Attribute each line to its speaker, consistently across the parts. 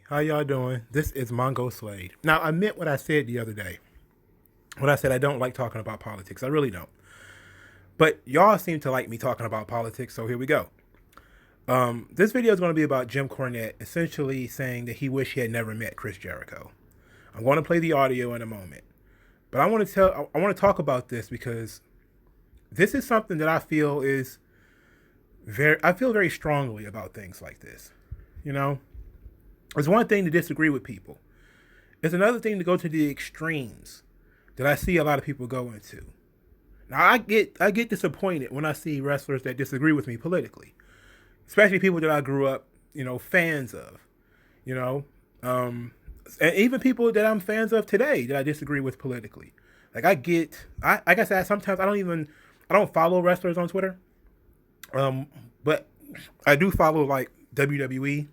Speaker 1: How y'all doing? This is Mongo Slade. Now, I meant what I said the other day. When I said I don't like talking about politics. I really don't. But y'all seem to like me talking about politics, so here we go. This video is going to be about Jim Cornette essentially saying that he wished he had never met Chris Jericho. I'm going to play the audio in a moment. But I want to talk about this because this is something that I feel very strongly about things like this. You know, it's one thing to disagree with people. It's another thing to go to the extremes that I see a lot of people go into. Now I get disappointed when I see wrestlers that disagree with me politically, especially people that I grew up, fans of, you know, and even people that I'm fans of today that I disagree with politically. Like I said, sometimes I don't follow wrestlers on Twitter, but I do follow like WWE.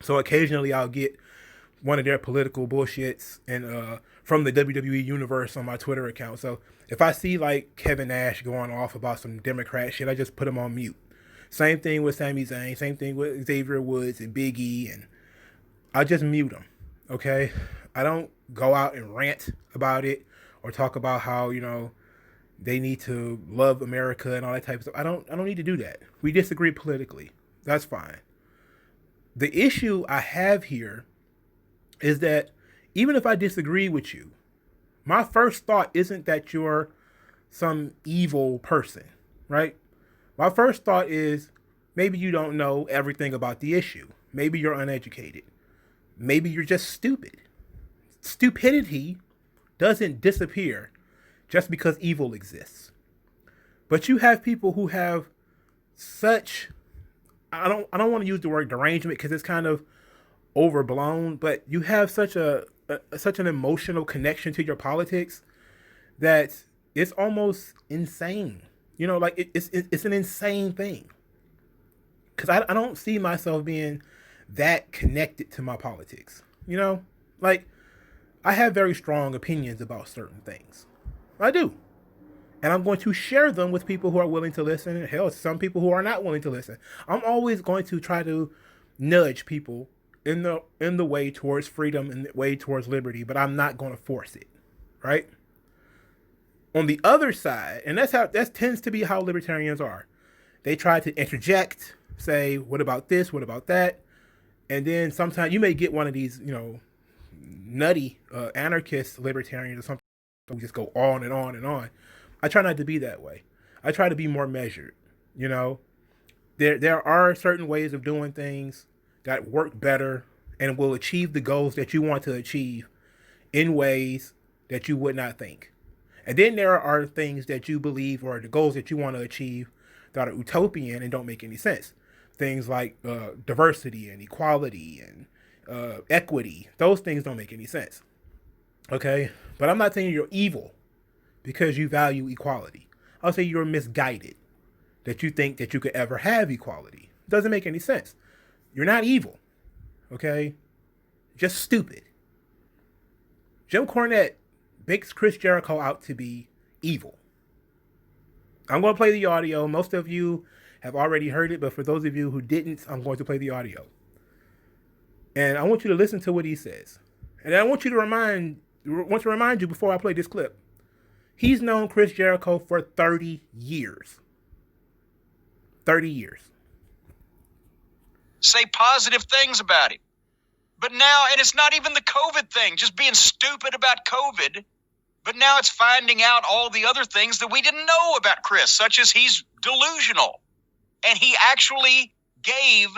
Speaker 1: So occasionally I'll get one of their political bullshits and from the WWE universe on my Twitter account. So if I see like Kevin Nash going off about some Democrat shit, I just put him on mute. Same thing with Sami Zayn, same thing with Xavier Woods and Big E, and I just mute them. Okay, I don't go out and rant about it or talk about how they need to love America and all that type of stuff. I don't need to do that. We disagree politically. That's fine. The issue I have here is that even if I disagree with you, my first thought isn't that you're some evil person, right? My first thought is maybe you don't know everything about the issue. Maybe you're uneducated. Maybe you're just stupid. Stupidity doesn't disappear just because evil exists. But you have people who have such, I don't want to use the word derangement because it's kind of overblown, but you have such an emotional connection to your politics that it's almost insane. It's an insane thing. Because I don't see myself being that connected to my politics. Like I have very strong opinions about certain things. I do. And I'm going to share them with people who are willing to listen. And hell, some people who are not willing to listen. I'm always going to try to nudge people in the way towards freedom and the way towards liberty, but I'm not going to force it, right? On the other side, and that tends to be how libertarians are. They try to interject, say, what about this? What about that? And then sometimes you may get one of these, nutty anarchist libertarians or something who just go on and on and on. I try not to be that way. I try to be more measured. There are certain ways of doing things that work better and will achieve the goals that you want to achieve in ways that you would not think. And then there are things that you believe or the goals that you want to achieve that are utopian and don't make any sense. Things like diversity and equality and equity. Those things don't make any sense. Okay? But I'm not saying you're evil because you value equality. I'll say you're misguided that you think that you could ever have equality. It doesn't make any sense. You're not evil. Okay? Just stupid. Jim Cornette makes Chris Jericho out to be evil. I'm going to play the audio. Most of you have already heard it, but for those of you who didn't, I'm going to play the audio. And I want you to listen to what he says. And I want to remind you before I play this clip. He's known Chris Jericho for 30 years. 30 years.
Speaker 2: Say positive things about him. But now, and it's not even the COVID thing, just being stupid about COVID. But now it's finding out all the other things that we didn't know about Chris, such as he's delusional. And he actually gave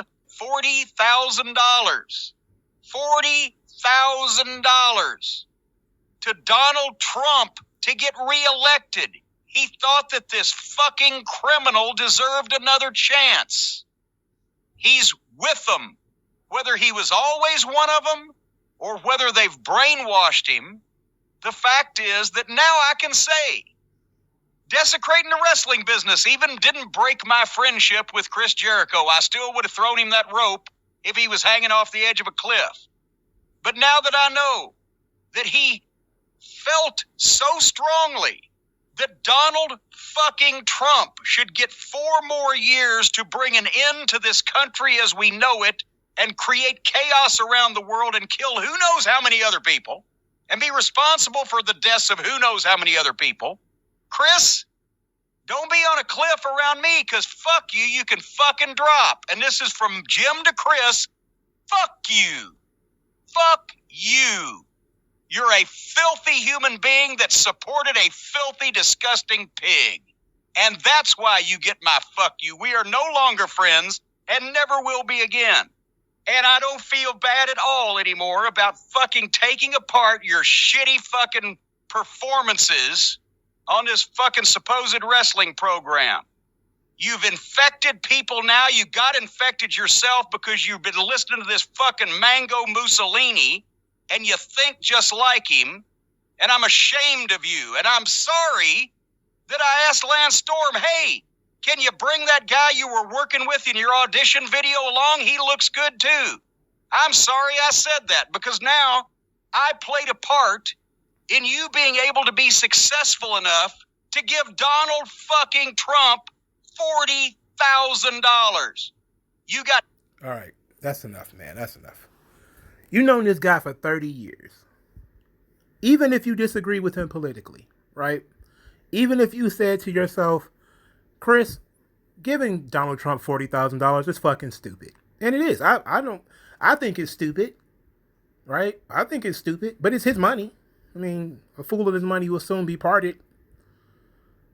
Speaker 2: $40,000. $40,000 to Donald Trump to get reelected. He thought that this fucking criminal deserved another chance. He's with them. Whether he was always one of them or whether they've brainwashed him, the fact is that now I can say, desecrating the wrestling business even didn't break my friendship with Chris Jericho. I still would have thrown him that rope if he was hanging off the edge of a cliff. But now that I know that he felt so strongly that Donald fucking Trump should get 4 more years to bring an end to this country as we know it, and create chaos around the world and kill who knows how many other people and be responsible for the deaths of who knows how many other people. Chris, don't be on a cliff around me, because fuck you, you can fucking drop. And this is from Jim to Chris. Fuck you. Fuck you. You're a filthy human being that supported a filthy, disgusting pig. And that's why you get my fuck you. We are no longer friends and never will be again. And I don't feel bad at all anymore about fucking taking apart your shitty fucking performances on this fucking supposed wrestling program. You've infected people now. You got infected yourself because you've been listening to this fucking Mango Mussolini and you think just like him. And I'm ashamed of you. And I'm sorry that I asked Lance Storm, hey, can you bring that guy you were working with in your audition video along? He looks good too. I'm sorry I said that, because now I played a part in you being able to be successful enough to give Donald fucking Trump $40,000. You got...
Speaker 1: All right, that's enough, man. That's enough. You've known this guy for 30 years. Even if you disagree with him politically, right? Even if you said to yourself, Chris, giving Donald Trump $40,000 is fucking stupid. And it is. I think it's stupid, right? I think it's stupid, but it's his money. I mean, a fool of his money will soon be parted.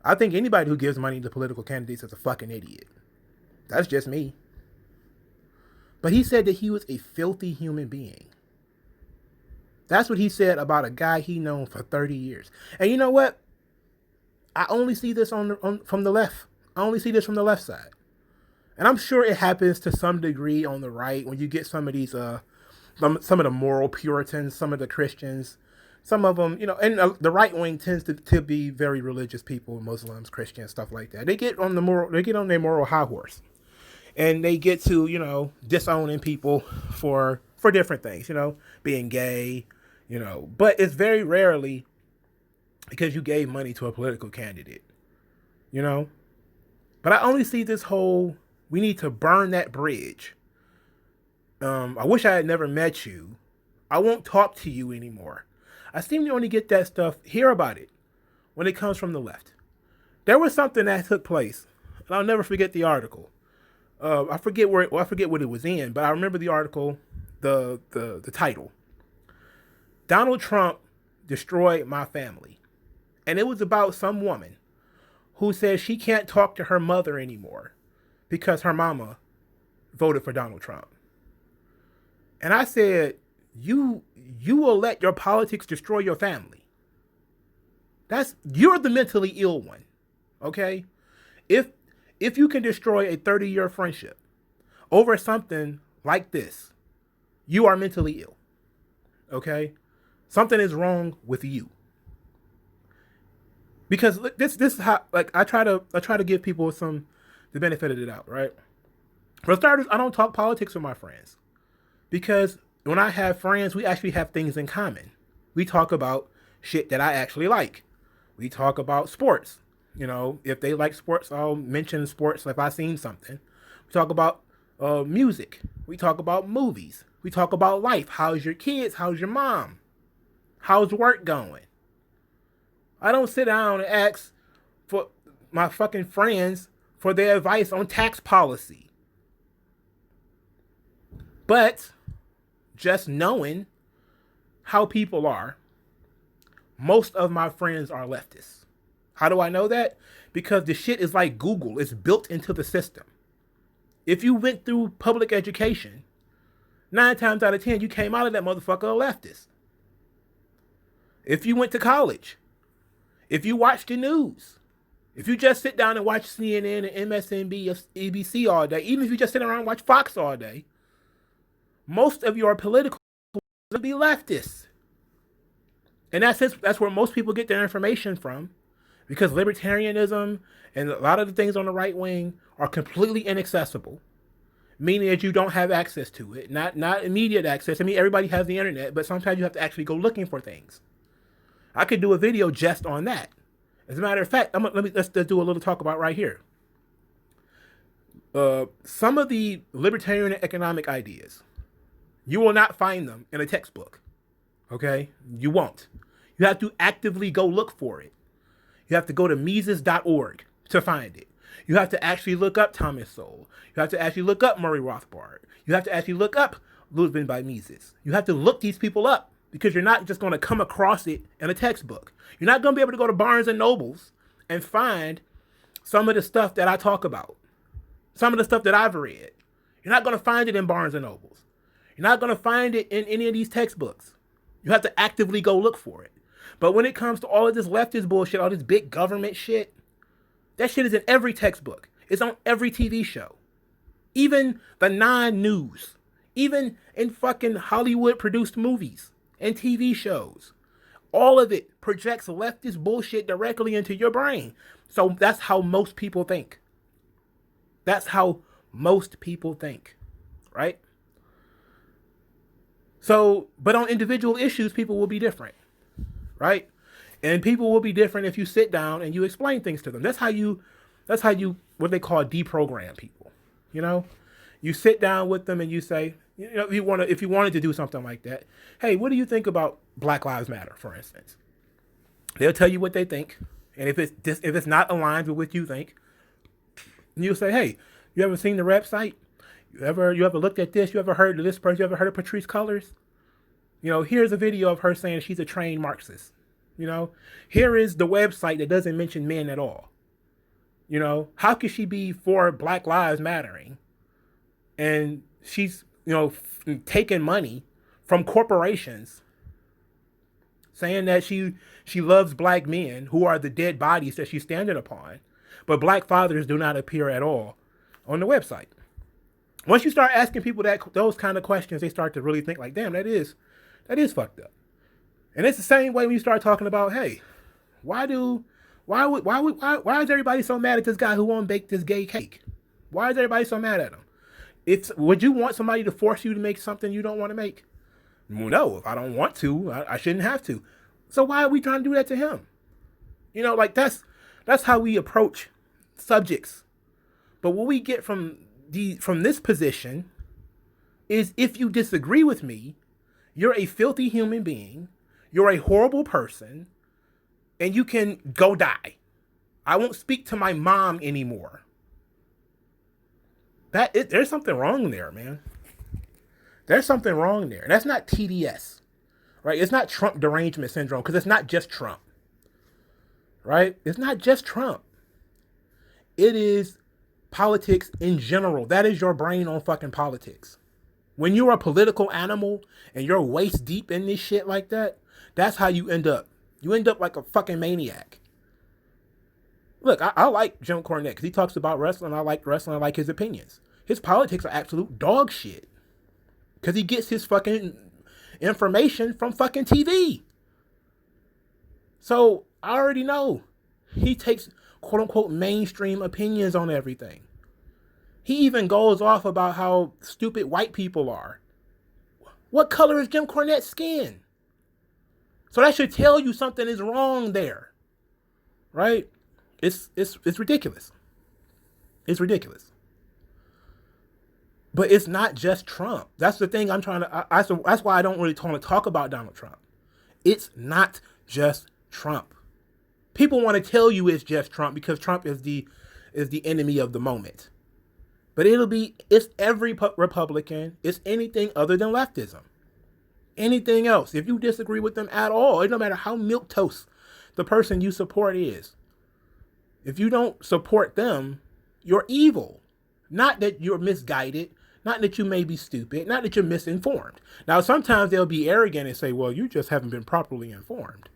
Speaker 1: I think anybody who gives money to political candidates is a fucking idiot. That's just me. But he said that he was a filthy human being. That's what he said about a guy he known for 30 years. And you know what? I only see this from the left. I only see this from the left side. And I'm sure it happens to some degree on the right when you get some of these, some of the moral Puritans, some of the Christians, some of them, and the right wing tends to be very religious people, Muslims, Christians, stuff like that. They get on their moral high horse, and they get to, disowning people for different things, being gay, but it's very rarely because you gave money to a political candidate, But I only see this whole, we need to burn that bridge. I wish I had never met you. I won't talk to you anymore. I seem to only get that stuff, hear about it, when it comes from the left. There was something that took place, and I'll never forget the article. I forget what it was in, but I remember the article, the title. Donald Trump destroyed my family. And it was about some woman who says she can't talk to her mother anymore because her mama voted for Donald Trump. And I said, you will let your politics destroy your family. You're the mentally ill one, okay? If you can destroy a 30-year friendship over something like this, you are mentally ill, okay? Something is wrong with you. Because this is how, I try to give people the benefit of the doubt, right? For starters, I don't talk politics with my friends, because when I have friends, we actually have things in common. We talk about shit that I actually like. We talk about sports. If they like sports, I'll mention sports if I've seen something. We talk about music. We talk about movies. We talk about life. How's your kids? How's your mom? How's work going? I don't sit down and ask for my fucking friends for their advice on tax policy. But just knowing how people are, most of my friends are leftists. How do I know that? Because the shit is like Google. It's built into the system. If you went through public education, 9 times out of 10, you came out of that motherfucker a leftist. If you went to college, if you watch the news, if you just sit down and watch CNN and MSNBC or ABC all day, even if you just sit around and watch Fox all day, most of your political will be leftists. And that's where most people get their information from, because libertarianism and a lot of the things on the right wing are completely inaccessible, meaning that you don't have access to it, not immediate access. I mean, everybody has the internet, but sometimes you have to actually go looking for things. I could do a video just on that. As a matter of fact, let's do a little talk about right here. Some of the libertarian economic ideas You will not find them in a textbook. Okay? You won't. You have to actively go look for it. You have to go to Mises.org to find it. You have to actually look up Thomas Sowell. You have to actually look up Murray Rothbard. You have to actually look up Ludwig by Mises. You have to look these people up because you're not just going to come across it in a textbook. You're not going to be able to go to Barnes and Nobles and find some of the stuff that I talk about, some of the stuff that I've read. You're not going to find it in Barnes and Nobles. You're not going to find it in any of these textbooks. You have to actively go look for it. But when it comes to all of this leftist bullshit, all this big government shit, that shit is in every textbook. It's on every TV show. Even the non-news. Even in fucking Hollywood-produced movies and TV shows. All of it projects leftist bullshit directly into your brain. So that's how most people think. That's how most people think. Right? So, but on individual issues, people will be different. Right? And people will be different if you sit down and you explain things to them. That's how you, what they call deprogram people. You know? You sit down with them and you say, you know, if you wanted to do something like that, hey, what do you think about Black Lives Matter, for instance? They'll tell you what they think. And if it's not aligned with what you think, you'll say, hey, you ever seen the website? You ever looked at this? You ever heard of this person? You ever heard of Patrisse Cullors? You know, here's a video of her saying she's a trained Marxist. You know, here is the website that doesn't mention men at all. You know, how could she be for Black Lives Mattering? And she's, you know, taking money from corporations, saying that she loves black men who are the dead bodies that she's standing upon, but black fathers do not appear at all on the website. Once you start asking people those kind of questions, they start to really think like, damn, that is fucked up. And it's the same way when you start talking about, hey, why is everybody so mad at this guy who won't bake this gay cake? Why is everybody so mad at him? Would you want somebody to force you to make something you don't want to make? No, if I don't want to, I shouldn't have to. So why are we trying to do that to him? You know, like that's how we approach subjects. But what we get from this position is, if you disagree with me, you're a filthy human being, you're a horrible person, and you can go die. I won't speak to my mom anymore. There's something wrong there, man. There's something wrong there. That's not TDS, right? It's not Trump derangement syndrome, because it's not just Trump, right? It's not just Trump. It is politics in general. That is your brain on fucking politics. When you're a political animal and you're waist deep in this shit like that, that's how you end up. You end up like a fucking maniac. Look, I like Jim Cornette because he talks about wrestling. I like wrestling. I like his opinions. His politics are absolute dog shit because he gets his fucking information from fucking TV. So I already know he takes quote unquote mainstream opinions on everything. He even goes off about how stupid white people are. What color is Jim Cornette's skin? So that should tell you something is wrong there, right? It's ridiculous. It's ridiculous. But it's not just Trump. That's the thing I'm trying to. That's why I don't really want to talk about Donald Trump. It's not just Trump. People want to tell you it's just Trump because Trump is the enemy of the moment. But it's every Republican. It's anything other than leftism. Anything else. If you disagree with them at all, it no matter how milquetoast the person you support is. If you don't support them, you're evil. Not that you're misguided. Not that you may be stupid. Not that you're misinformed. Now, sometimes they'll be arrogant and say, well, you just haven't been properly informed.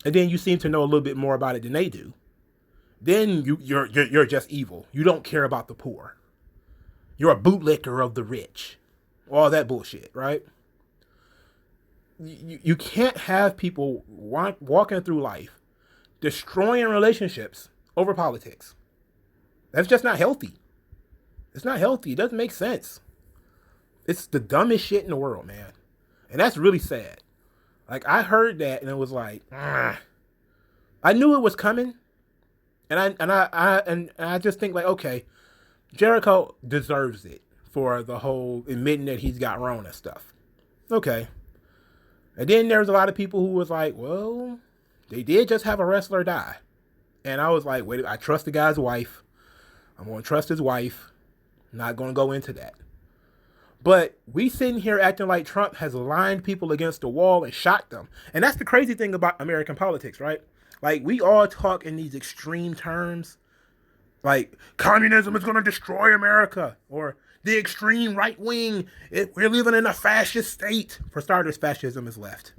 Speaker 1: And then you seem to know a little bit more about it than they do. Then you're just evil. You don't care about the poor. You're a bootlicker of the rich. All that bullshit, right? You can't have people walking through life destroying relationships over politics. That's just not healthy. It's not healthy. It doesn't make sense. It's the dumbest shit in the world, man. And that's really sad. Like, I heard that and it was like, I knew it was coming. And I just think like, okay, Jericho deserves it for the whole admitting that he's got Rona stuff. Okay. And then there's a lot of people who was like, well, they did just have a wrestler die. And I was like, wait, I trust the guy's wife. I'm going to trust his wife. I'm not going to go into that. But we sitting here acting like Trump has lined people against the wall and shot them. And that's the crazy thing about American politics, right? Like, we all talk in these extreme terms. Like, communism is going to destroy America. Or the extreme right wing, we're living in a fascist state. For starters, fascism is left.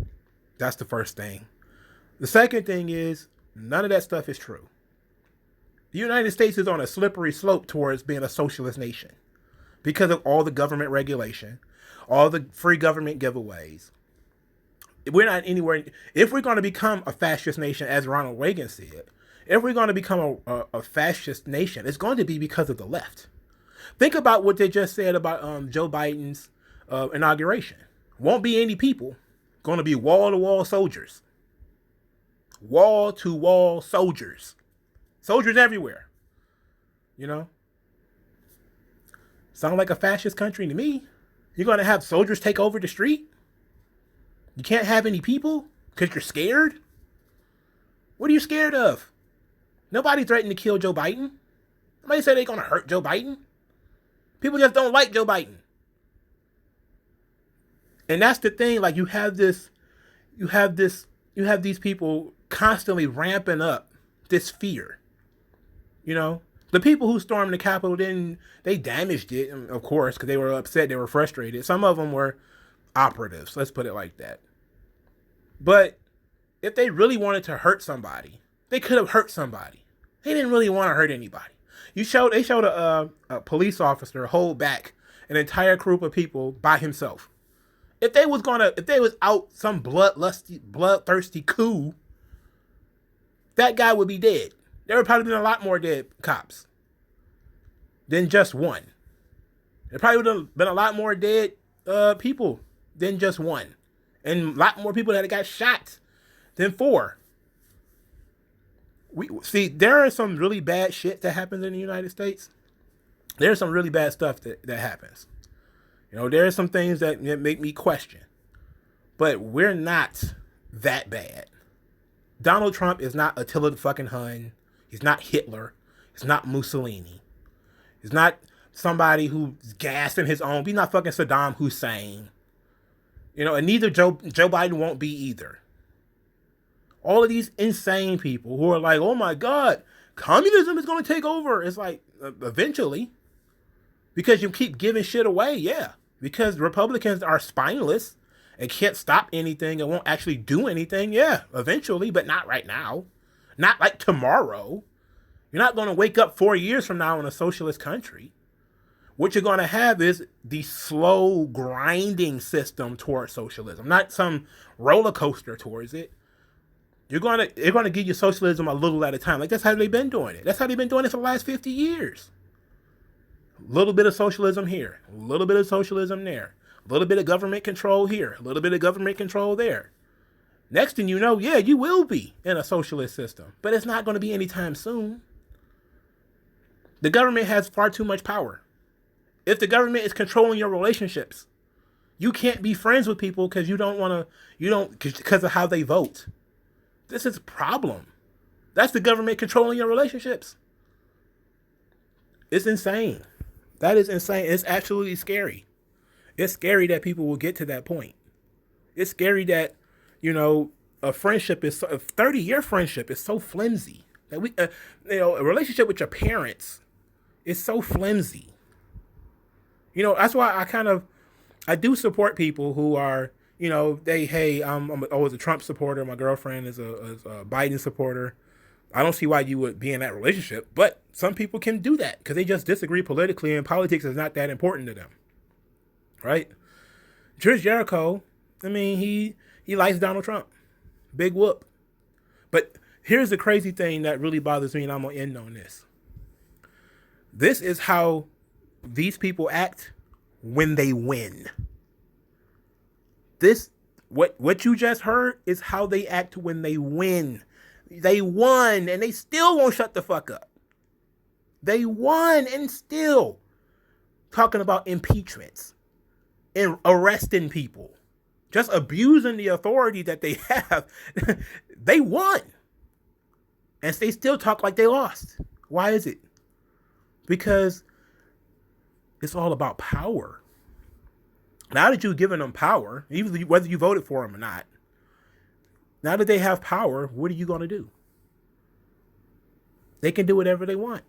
Speaker 1: That's the first thing. The second thing is, none of that stuff is true. The United States is on a slippery slope towards being a socialist nation because of all the government regulation, all the free government giveaways. We're not anywhere. If we're going to become a fascist nation, as Ronald Reagan said, if we're going to become a fascist nation, it's going to be because of the left. Think about what they just said about Joe Biden's inauguration. Won't be any people. Going to be wall-to-wall soldiers. Wall-to-wall soldiers. Soldiers everywhere. You know? Sound like a fascist country to me. You're going to have soldiers take over the street? You can't have any people because you're scared? What are you scared of? Nobody threatened to kill Joe Biden. Nobody said they're going to hurt Joe Biden. People just don't like Joe Biden. And that's the thing. Like, you have these people constantly ramping up this fear. You know, the people who stormed the Capitol, they damaged it, of course, because they were upset, they were frustrated. Some of them were operatives, let's put it like that. But if they really wanted to hurt somebody, they could have hurt somebody. They didn't really want to hurt anybody. They showed a police officer hold back an entire group of people by himself. If they was out some bloodthirsty coup, that guy would be dead. There would probably been a lot more dead cops than just one. There probably would have been a lot more dead people than just one. And a lot more people that got shot than 4. We see, there are some really bad shit that happens in the United States. There's some really bad stuff that happens. You know, there are some things that make me question. But we're not that bad. Donald Trump is not Attila the fucking Hun. He's not Hitler. He's not Mussolini. He's not somebody who's gassing his own. He's not fucking Saddam Hussein. You know, and neither Joe Biden won't be either. All of these insane people who are like, oh my God, communism is going to take over. It's like, eventually. Because you keep giving shit away, yeah. Because Republicans are spineless and can't stop anything and won't actually do anything, yeah, eventually, but not right now. Not like tomorrow. You're not going to wake up 4 years from now in a socialist country. What you're going to have is the slow grinding system towards socialism, not some roller coaster towards it. They're going to give you socialism a little at a time. Like, that's how they've been doing it. That's how they've been doing it for the last 50 years. A little bit of socialism here, a little bit of socialism there, a little bit of government control here, a little bit of government control there. Next thing you know, yeah, you will be in a socialist system, but it's not going to be anytime soon. The government has far too much power. If the government is controlling your relationships, you can't be friends with people because because of how they vote. This is a problem. That's the government controlling your relationships. It's insane. That is insane. It's absolutely scary. It's scary that people will get to that point. It's scary that, you know, a 30-year friendship is so flimsy. That a relationship with your parents is so flimsy. You know, that's why I do support people who are, you know, I'm always a Trump supporter. My girlfriend is a Biden supporter. I don't see why you would be in that relationship, but some people can do that because they just disagree politically and politics is not that important to them. Right? Chris Jericho, I mean, he likes Donald Trump. Big whoop. But here's the crazy thing that really bothers me, and I'm going to end on this. This is how these people act when they win. What you just heard is how they act when they win. They won, and they still won't shut the fuck up. They won, and still. talking about impeachments and arresting people, just abusing the authority that they have. They won. And they still talk like they lost. Why is it? Because it's all about power. Now that you've given them power, even whether you voted for them or not, now that they have power, what are you going to do? They can do whatever they want.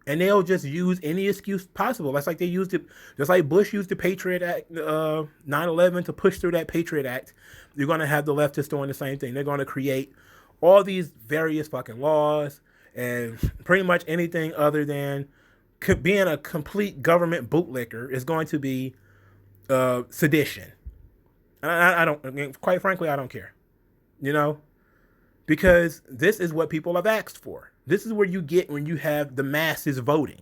Speaker 1: And they'll just use any excuse possible. That's like they used it, just like Bush used the Patriot Act, 9/11 to push through that Patriot Act. You're going to have the leftists doing the same thing. They're going to create all these various fucking laws and pretty much anything other than being a complete government bootlicker is going to be sedition. I don't, quite frankly, I don't care, because this is what people have asked for. This is where you get when you have the masses voting.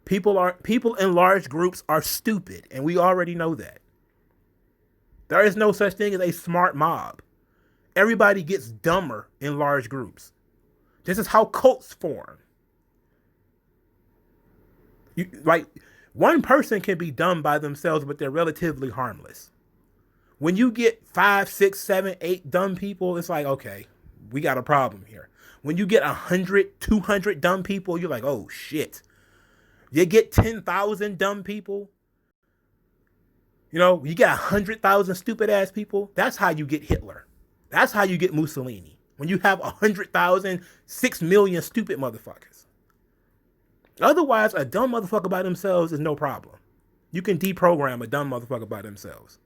Speaker 1: People in large groups are stupid, and we already know that. There is no such thing as a smart mob. Everybody gets dumber in large groups. This is how cults form. One person can be dumb by themselves, but they're relatively harmless. When you get 5, 6, 7, 8 dumb people, it's like, okay, we got a problem here. When you get 100, 200 dumb people, you're like, oh shit. You get 10,000 dumb people. You get 100,000 stupid ass people. That's how you get Hitler. That's how you get Mussolini. When you have 100,000, 6 million stupid motherfuckers. Otherwise, a dumb motherfucker by themselves is no problem. You can deprogram a dumb motherfucker by themselves.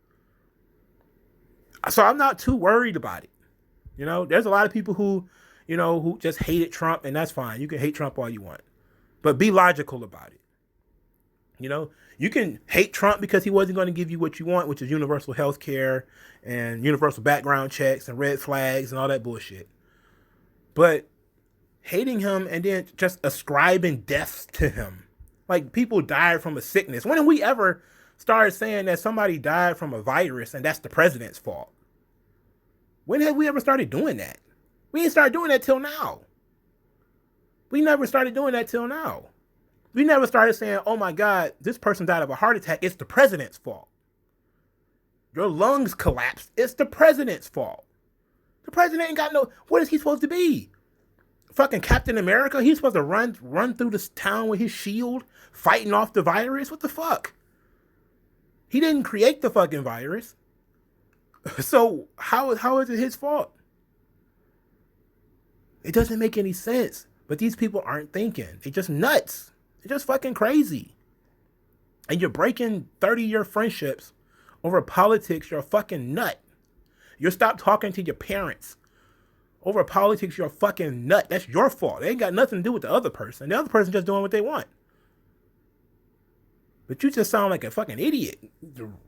Speaker 1: So I'm not too worried about it. There's a lot of people who just hated Trump, and that's fine. You can hate Trump all you want. But be logical about it. You can hate Trump because he wasn't going to give you what you want, which is universal health care and universal background checks and red flags and all that bullshit. But hating him and then just ascribing deaths to him. Like, people died from a sickness. When have we ever started saying that somebody died from a virus and that's the president's fault? When have we ever started doing that? We didn't start doing that till now. We never started doing that till now. We never started saying, oh my God, this person died of a heart attack. It's the president's fault. Your lungs collapsed. It's the president's fault. The president ain't got what is he supposed to be? Fucking Captain America? He's supposed to run through this town with his shield, fighting off the virus? What the fuck? He didn't create the fucking virus. So how is it his fault? It doesn't make any sense. But these people aren't thinking. They're just nuts. They're just fucking crazy. And you're breaking 30-year friendships over politics. You're a fucking nut. You stop talking to your parents over politics. You're a fucking nut. That's your fault. It ain't got nothing to do with the other person. The other person just doing what they want. But you just sound like a fucking idiot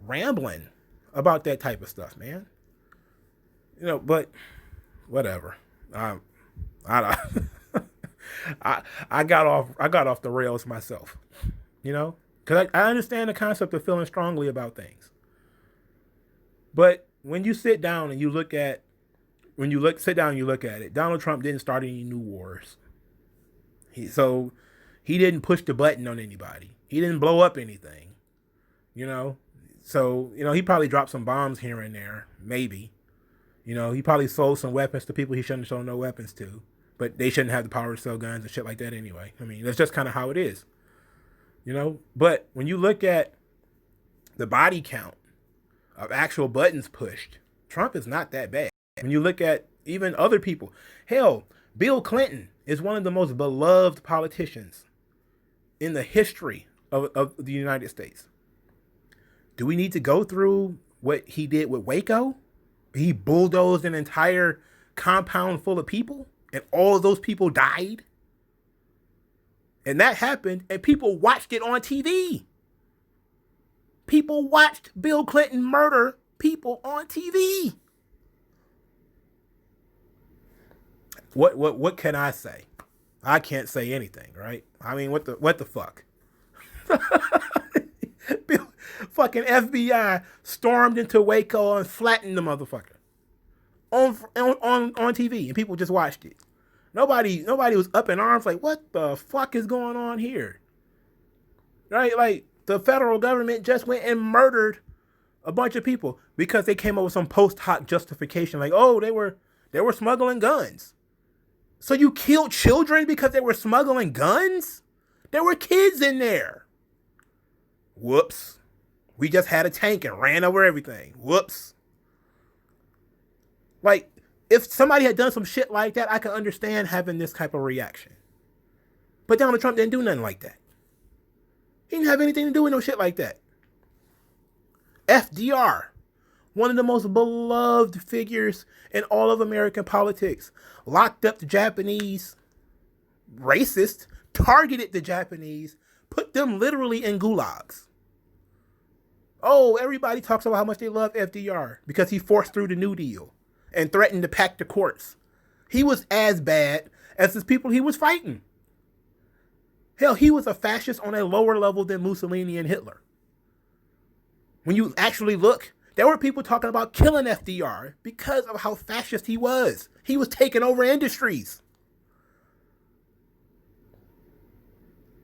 Speaker 1: rambling about that type of stuff, man. But whatever. I got off the rails myself, because I understand the concept of feeling strongly about things. But when you sit down and you look at it, Donald Trump didn't start any new wars. He didn't push the button on anybody. He didn't blow up anything, So, he probably dropped some bombs here and there, maybe. He probably sold some weapons to people he shouldn't have sold no weapons to. But they shouldn't have the power to sell guns and shit like that anyway. I mean, that's just kind of how it is. But when you look at the body count of actual buttons pushed, Trump is not that bad. When you look at even other people, hell, Bill Clinton is one of the most beloved politicians in the history of the United States. Do we need to go through what he did with Waco? He bulldozed an entire compound full of people, and all of those people died. And that happened, and people watched it on TV. People watched Bill Clinton murder people on TV. What can I say? I can't say anything, right? I mean, what the fuck? Fucking FBI stormed into Waco and flattened the motherfucker on TV, and people just watched it. Nobody was up in arms like, what the fuck is going on here? right? Like the federal government just went and murdered a bunch of people because they came up with some post hoc justification, like, oh, they were smuggling guns. So you killed children because they were smuggling guns? There were kids in there. Whoops. We just had a tank and ran over everything. Whoops. Like, if somebody had done some shit like that, I could understand having this type of reaction. But Donald Trump didn't do nothing like that. He didn't have anything to do with no shit like that. FDR, one of the most beloved figures in all of American politics, locked up the Japanese, racist, targeted the Japanese, put them literally in gulags. Oh, everybody talks about how much they love FDR because he forced through the New Deal and threatened to pack the courts. He was as bad as the people he was fighting. Hell, he was a fascist on a lower level than Mussolini and Hitler. When you actually look, there were people talking about killing FDR because of how fascist he was. He was taking over industries.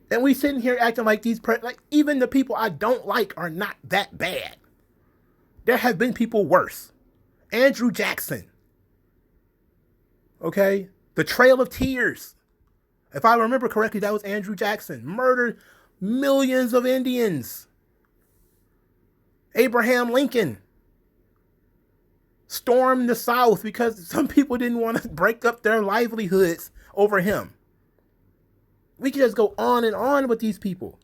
Speaker 1: And we sitting here acting like like even the people I don't like are not that bad. There have been people worse. Andrew Jackson. Okay? The Trail of Tears. If I remember correctly, that was Andrew Jackson. Murdered millions of Indians. Abraham Lincoln stormed the South because some people didn't want to break up their livelihoods over him. We can just go on and on with these people.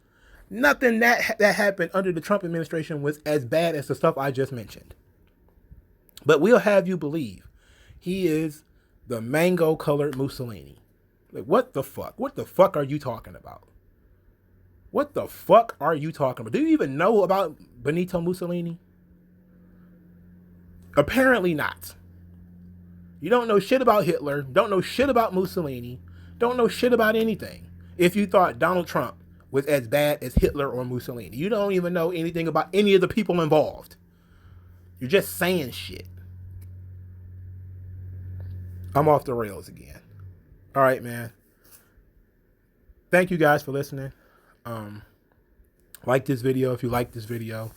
Speaker 1: Nothing that happened under the Trump administration was as bad as the stuff I just mentioned. But we'll have you believe he is the mango-colored Mussolini. Like, what the fuck? What the fuck are you talking about? What the fuck are you talking about? Do you even know about Benito Mussolini? Apparently not. You don't know shit about Hitler, don't know shit about Mussolini, don't know shit about anything. If you thought Donald Trump was as bad as Hitler or Mussolini, you don't even know anything about any of the people involved. You're just saying shit. I'm off the rails again. All right, man. Thank you guys for listening. Like this video if you like this video.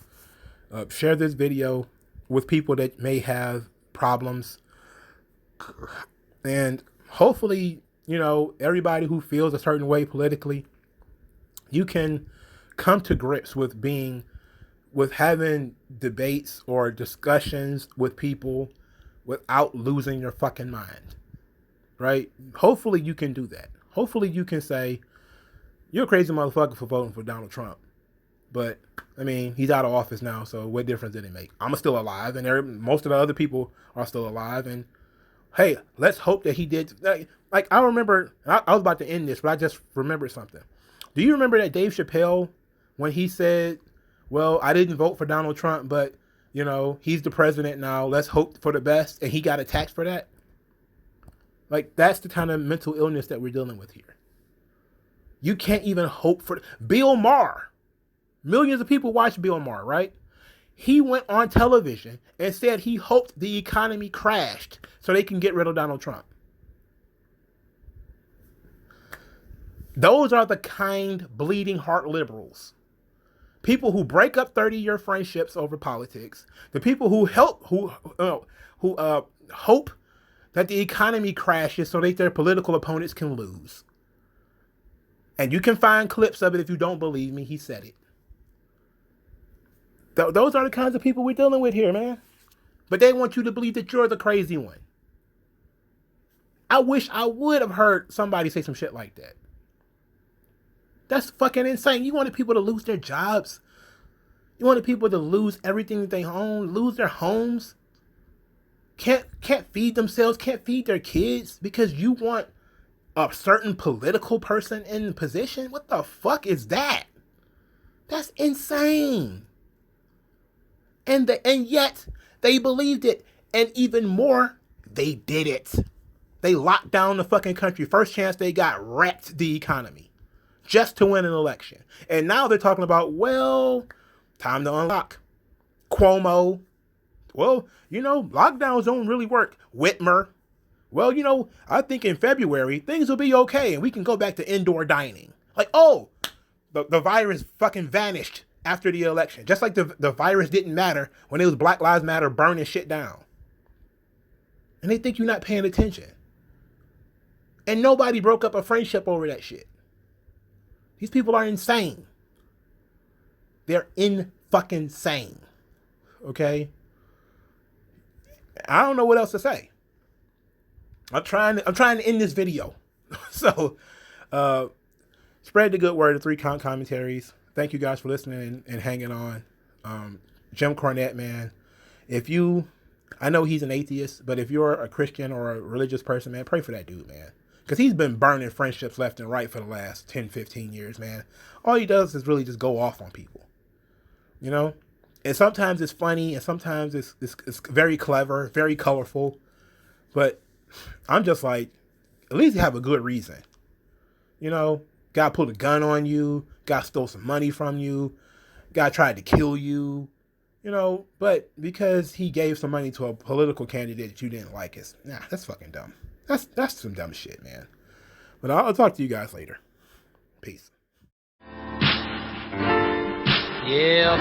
Speaker 1: Share this video with people that may have problems. And hopefully, you know, everybody who feels a certain way politically, you can come to grips with having debates or discussions with people without losing your fucking mind. Right? Hopefully you can do that. Hopefully you can say, you're a crazy motherfucker for voting for Donald Trump. But, I mean, he's out of office now, so what difference did it make? I'm still alive, and most of the other people are still alive. And, hey, let's hope that he did. Like I remember, I was about to end this, but I just remembered something. Do you remember that Dave Chappelle, when he said, well, I didn't vote for Donald Trump, but, you know, he's the president now, let's hope for the best, and he got attacked for that? Like, that's the kind of mental illness that we're dealing with here. You can't even hope for Bill Maher. Millions of people watch Bill Maher, right? He went on television and said he hoped the economy crashed so they can get rid of Donald Trump. Those are the kind, bleeding heart liberals. People who break up 30-year friendships over politics. The people who hope that the economy crashes so that their political opponents can lose. And you can find clips of it if you don't believe me. He said it. Those are the kinds of people we're dealing with here, man. But they want you to believe that you're the crazy one. I wish I would have heard somebody say some shit like that. That's fucking insane. You wanted people to lose their jobs. You wanted people to lose everything that they own, lose their homes. Can't feed themselves, can't feed their kids because you want a certain political person in position? What the fuck is that? That's insane. And yet they believed it. And even more, they did it. They locked down the fucking country. First chance they got, wrecked the economy just to win an election. And now they're talking about, well, time to unlock. Cuomo. Well, you know, lockdowns don't really work. Whitmer. Well, you know, I think in February, things will be okay and we can go back to indoor dining. Like, oh, The virus fucking vanished after the election. Just like the virus didn't matter when it was Black Lives Matter burning shit down. And they think you're not paying attention. And nobody broke up a friendship over that shit. These people are insane. They're fucking sane. Okay? I don't know what else to say. I'm trying to end this video. So, spread the good word of 3 Count Commentaries. Thank you guys for listening and hanging on. Jim Cornette, man. I know he's an atheist, but if you're a Christian or a religious person, man, pray for that dude, man. Because he's been burning friendships left and right for the last 10, 15 years, man. All he does is really just go off on people. You know? And sometimes it's funny, and sometimes it's very clever, very colorful. But I'm just like, at least you have a good reason. You know? Guy pulled a gun on you. Guy stole some money from you. Guy tried to kill you. You know? But because he gave some money to a political candidate that you didn't like, that's fucking dumb. That's some dumb shit, man. But I'll talk to you guys later. Peace.
Speaker 3: Yeah.